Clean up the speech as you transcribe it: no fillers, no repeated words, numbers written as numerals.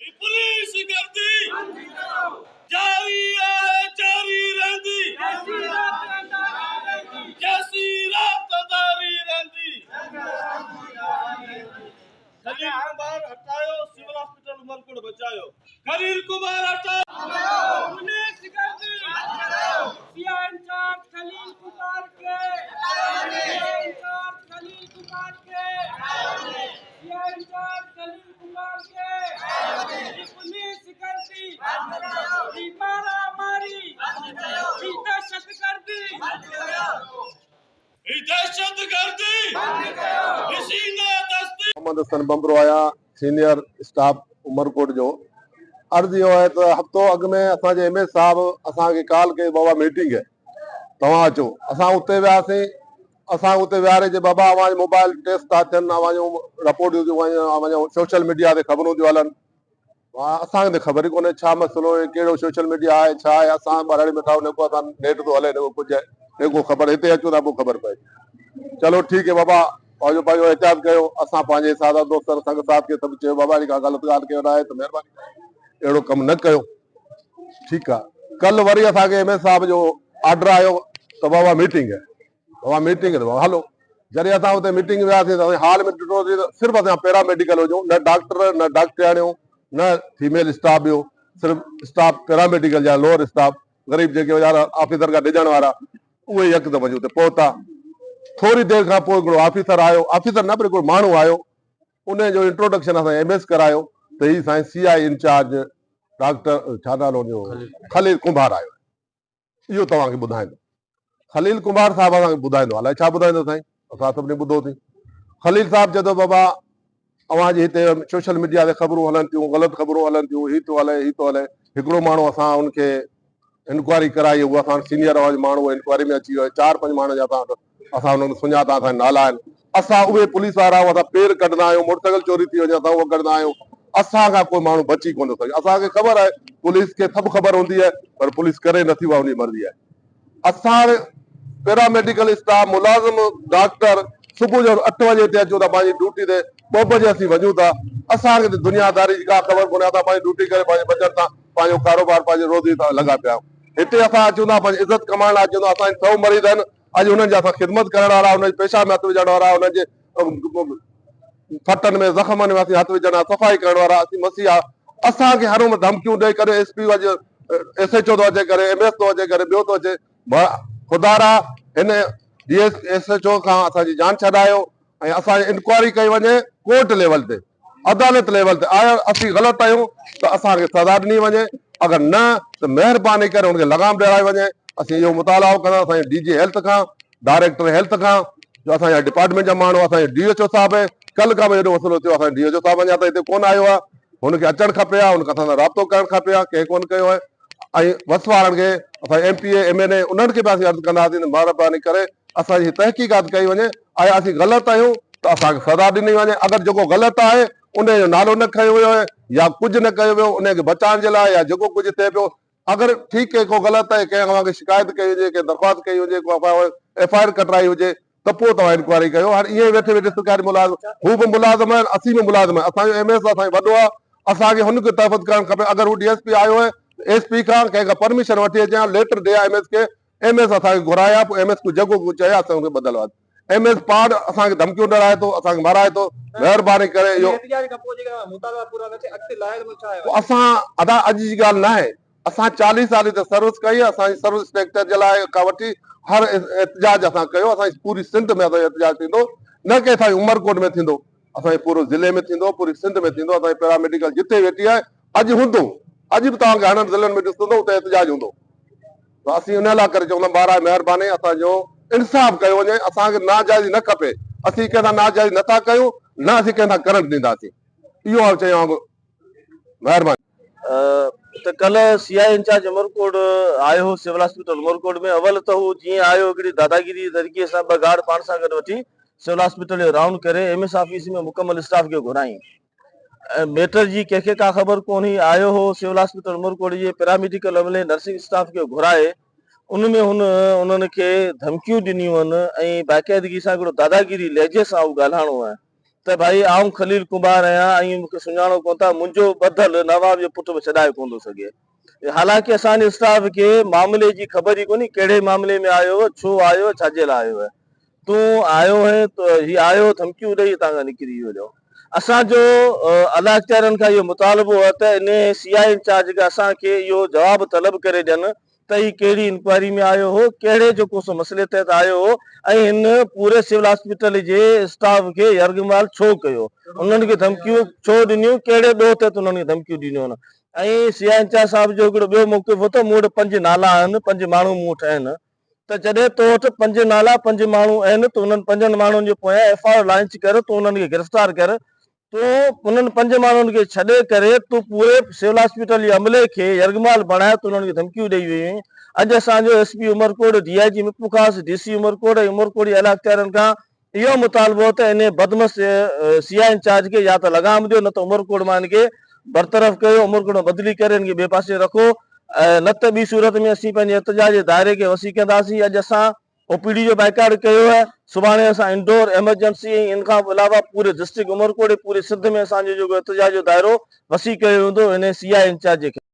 Police गर्दी जारी है, जारी रहंदी, जैसी रात दारी रहंदी। खलील कुमार हटायो, सिविल हॉस्पिटल उमरकोट बचायो। खलील कुमार हटाओ, पुलिस गर्दी सीआई इंचार्ज खलील कुमार के, सीआई इंचार्ज खलील कुमार के, सीआई इंचार्ज खलील कुमार के, पुलिस गर्दी, मारामारी, दहशतगर्दी, इसी ने दस्ती। मोहम्मद हसन बमरो आया सीनियर स्टाफ उमरकोट जो। अर्ज यो है तो हफ्तो अग में असांजे एमएस साहब असांखे कॉल कई बाबा मीटिंग है तव्हां अचो। असां उते वियासीं, असां उते विहारे जे बाबा अवांजो मोबाइल टेस्ट था थियनि, अवांजो रिपोर्टियूं थियूं वञनि, अवांजो सोशल मीडिया ते ख़बरूं थियूं हलनि। असांखे त ख़बर ई कोन्हे छा मसइलो आहे, कहिड़ो सोशल मीडिया आहे, छा आहे। असां ॿारड़ी में था जेको असां नेट थो हले जेको कुझु आहे जेको ख़बर हिते अचूं था पोइ ख़बर पए। चलो ठीकु है बाबा, पंहिंजो पंहिंजो एहतियात कयो। असां पंहिंजे सादा दोस्तनि संग साथ खे सभु चयो बाबा हिन का ग़लति ॻाल्हि कयो न आहे त महिरबानी अहिड़ो कमु न कयो। ठीकु आहे। कल वरी असांखे एमएस साहब जो ऑर्डर आयो त बाबा मीटिंग है, बाबा मीटिंग है, बाबा हलो। जॾहिं असां हुते मीटिंग वियासीं त हाल में ॾिठोसीं त सिर्फ़ु असां पैरामेडिकल हुजूं, न डॉक्टर न डॉक्टरियाणियूं न फीमेल स्टाफ ॿियो, सिर्फ़ु स्टाफ पैरामेडिकल जा लोअर स्टाफ ग़रीब जेके वीचारा ऑफिसर खां ॾिजण वारा उहे यकदमि हुते पहुता। थोड़ी देर खां पोइ हिकिड़ो ऑफिसर आयो, ऑफिसर न पर हिकिड़ो माण्हू आयो, उन जो इंट्रोडक्शन असां एमएस करायो त ही साईं सीआई इंचार्ज डॉक्टर छा नालो जो खलील कुमार आयो। इहो तव्हांखे ॿुधाईंदो। खलील कुमार साहब असांखे ॿुधाईंदो, अलाए छा ॿुधाईंदो साईं, असां सभिनी ॿुधोसीं। खलील साहब चए थो बाबा अवांजे हिते सोशल मीडिया ते ख़बरूं हलनि थियूं, ग़लति ख़बरूं हलनि थियूं, ही थो हले ही थो हले। हिकिड़ो माण्हू असां उनखे इंक्वायरी कराई, उहो असां सीनियर माण्हू इंक्वायरी में अची वियो आहे। 4-5 माण्हू जा असां हुननि सुञाता, असांजा नाला आहिनि। असां उहे पुलिस वारा असां पेर कढंदा आहियूं, मोटरसाइकिल चोरी थी वञे असां उहो कढंदा आहियूं। असांखां कोई माण्हू बची कोन थो सघे। असांखे ख़बर आहे पुलिस खे सभु ख़बर हूंदी आहे पर पुलिस करे नथी, उहा उनजी मर्ज़ी आहे। असां पैरामेडिकल स्टाफ मुलाज़िम डॉक्टर सुबुह जो 8 बजे ते अचूं था पंहिंजी ड्यूटी ते, 2 बजे असीं वञूं था। असांखे त दुनियादारी जी का ख़बर कोन्हे। असां पंहिंजी ड्यूटी करे पंहिंजे बचत सां पंहिंजो कारोबार पंहिंजी रोज़ी सां लॻा पिया आहियूं। हिते असां अचूं था पंहिंजी इज़त कमाइण लाइ अचूं था। असांजे 100 मरीज़ आहिनि, अॼु हुननि जा असां ख़िदमत करण वारा, हुनजे पेशाब में हथु विझण वारा, हुनजे फटनि में ज़ख़्मनि में असीं हथु विझण वारा, सफ़ाई करण वारा असीं मसीहा। असांखे हर उमिरि धमकियूं ॾेई करे एसपी अॼु एसएचओ थो अचे करे, एमएस थो अचे करे, ॿियो थो अचे। ख़ुदारा हिन एसएचओ खां असांजी जान छॾायो ऐं असांजी इंक्वायरी कई वञे कोर्ट लेवल ते, अदालत लेवल ते। आया असीं ग़लति आहियूं त असांखे सज़ा ॾिनी वञे, अगरि न त महिरबानी करे हुनखे लगाम ॾियाराई वञे। असीं इहो मुतालो कंदा असांजे डीजी हेल्थ खां, डायरेक्टर हेल्थ खां, जो असांजा डिपार्टमेंट जा माण्हू, असांजे डीएचओ साहब कल खां एॾो मसइलो थियो। असांजो डीएचओ साहब अञा त हिते कोन आयो आहे, हुनखे अचणु खपे हा, हुनखे असां सां राब्तो करणु खपे हा, कंहिं कोन कयो आहे। ऐं बस वारनि खे असां एमपीए एमएनए उन्हनि खे बि असीं अर्ज़ु कंदासीं त महिरबानी करे असांजी तहक़ीक़ात कई वञे, ऐं असीं ग़लति आहियूं त असांखे सज़ा ॾिनी वञे। अगरि जेको ग़लति आहे उनजो नालो न खयो वियो आहे या कुझु न कयो वियो उनखे बचाइण जे लाइ, या जेको कुझु थिए पियो, अगरि ठीकु आहे को ग़लति आहे, कंहिं अव्हांखे शिकायत कई हुजे, कंहिं दरख़्वास्त कई हुजे, को एफआईआर कटाई हुजे त पोइ तव्हां इंक्वायरी कयो। हाणे ईअं वेठे वेठे सरकारी मुलाज़िम, हू बि मुलाज़िम आहिनि, असीं बि मुलाज़िम आहियूं। असांजो एमएस असांजो वॾो आहे, असांखे हुनखे तहफ़ुज़ करणु खपे। अगरि हू डीएसपी आयो आहे एसपी खां कंहिंखां परमिशन वठी अचे, लेटर ॾिया एमएस खे, एमएस असांखे घुराया, पोइ एमएस को जेको कुझु चया असां हुनखे बदल वधि। एमएस पाण असांखे धमकियूं ॾियाराए थो, असांखे माराए थो। महिरबानी करे इहो असां अदा अॼु जी ॻाल्हि न आहे। असां 40 साल त सर्विस कई, असांजी सर्विस इंस्पेक्टर जे लाइ खां वठी हर एहतजाज असां कयो। असांजी पूरी सिंध में असांजो एहतजाज थींदो, न कि असांजे उमरकोट में थींदो, असांजे पूरे ज़िले में थींदो, पूरी सिंध में थींदो। असांजी पैरामेडिकल जिथे वेठी आहे अॼु हूंदो, अॼु बि तव्हांखे हणनि ज़िलनि में ॾिसंदो उते एहतजाज हूंदो। त असीं उन लाइ करे चवंदा महाराज महिरबानी असांजो इंसाफ़ कयो वञे। असांखे नाजाइज़ी न खपे, असीं कंहिंसां नाजाइज़ी नथा कयूं, न असीं कंहिंसां करणु ॾींदासीं। इहो चयो महिरबानी। तो कल सीआई इंचार्ज उमरकोट आयो हो सिविल हॉस्पिटल उमरकोट में। अवल तो हू जी आयो हिकिड़ी दादागिरी तरीक़े सां ॿ गार्ड पाण सां गॾु वठी सिविल हॉस्पिटल जो राउंड करे एमएस ऑफिस में मुकम्मल स्टाफ खे घुराई। मैटर जी कंहिंखे का ख़बर कोन हुई। आयो हो सिविल हॉस्पिटल उमरकोट जे पैरामेडिकल अमले नर्सिंग स्टाफ खे घुराए, उनमें उन्हनि खे धमकियूं ॾिनियूं आहिनि ऐं बाक़ाइदगी सां हिकिड़ो दादागिरी लहजे सां ॻाल्हाइणो आहे। त भाई आऊं खलील कुमार आहियां ऐं मूंखे सुञाणो कोन था, मुंहिंजो ॿधल नवाब जो पुट बि छॾाए कोन थो सघे। हालांकि असांजे स्टाफ खे मामले जी ख़बर ई कोन्हे, कहिड़े मामले में आयो, छो आयो, छाजे लाइ आयो आहे। तूं आयो है तो ही आयो धमकियूं ॾेई हितां खां निकिरी वञो। असांजो अला इख़्तियारनि खां इहो मुतालबो आहे त इन सीआई इंचार्ज खां असांखे इहो जवाबु तलब करे ॾियनि त ही कहिड़ी इंक्वायरी में आयो हो, कहिड़े जेको सो मसइले तहत आयो हो, ऐं हिन पूरे सिविल हॉस्पिटल जे स्टाफ खे यरगमाल छो कयो, उन्हनि खे धमकियूं छो ॾिनियूं, कहिड़े ॾोह तहत उन्हनि खे धमकियूं ॾिनियूं आहिनि। ऐं सीआई इंचार्ज साहिब जो हिकिड़ो ॿियो मौक़िफ़ हो त मूं वटि 5 नाला आहिनि, 5 माण्हू मूं वटि आहिनि, त जॾहिं तो वटि 5 नाला 5 माण्हू आहिनि त उन्हनि 5 माण्हुनि जे पोयां FIR लॉन्च कर, तूं उन्हनि खे गिरफ़्तार कर, तूं उन्हनि 5 माण्हुनि खे छॾे करे तूं पूरे सिविल हॉस्पिटल जे अमले खे यरगमाल बणाए, तूं उन्हनि खे धमकियूं ॾेई वियूं आहीं। अॼु असांजो SP Umarkot, DIG मिपुखास, DC Umarkot ऐं उमरकोट जे अला इख़्तियारनि खां इहो मुतालबो त इन बदमस सीआई इंचार्ज खे या त लगाम ॾियो, न त उमरकोट मां हिन खे बरतरफ़ कयो, उमरकोट मां बदिली करे हिन खे ॿिए पासे रखो, न त ॿी सूरत में असीं पंहिंजे एहतजाज जे दायरे खे वसी कंदासीं। अॼु असां OPD जो बाइकाट कयो आहे, सुभाणे असां इंडोर एमरजेंसी ऐं इन खां अलावा पूरे डिस्ट्रिक्ट उमरकोट पूरे सिंध में असांजो जेको एहतजाज जो दाइरो वसी कयो वेंदो इन सीआई इंचार्ज खे।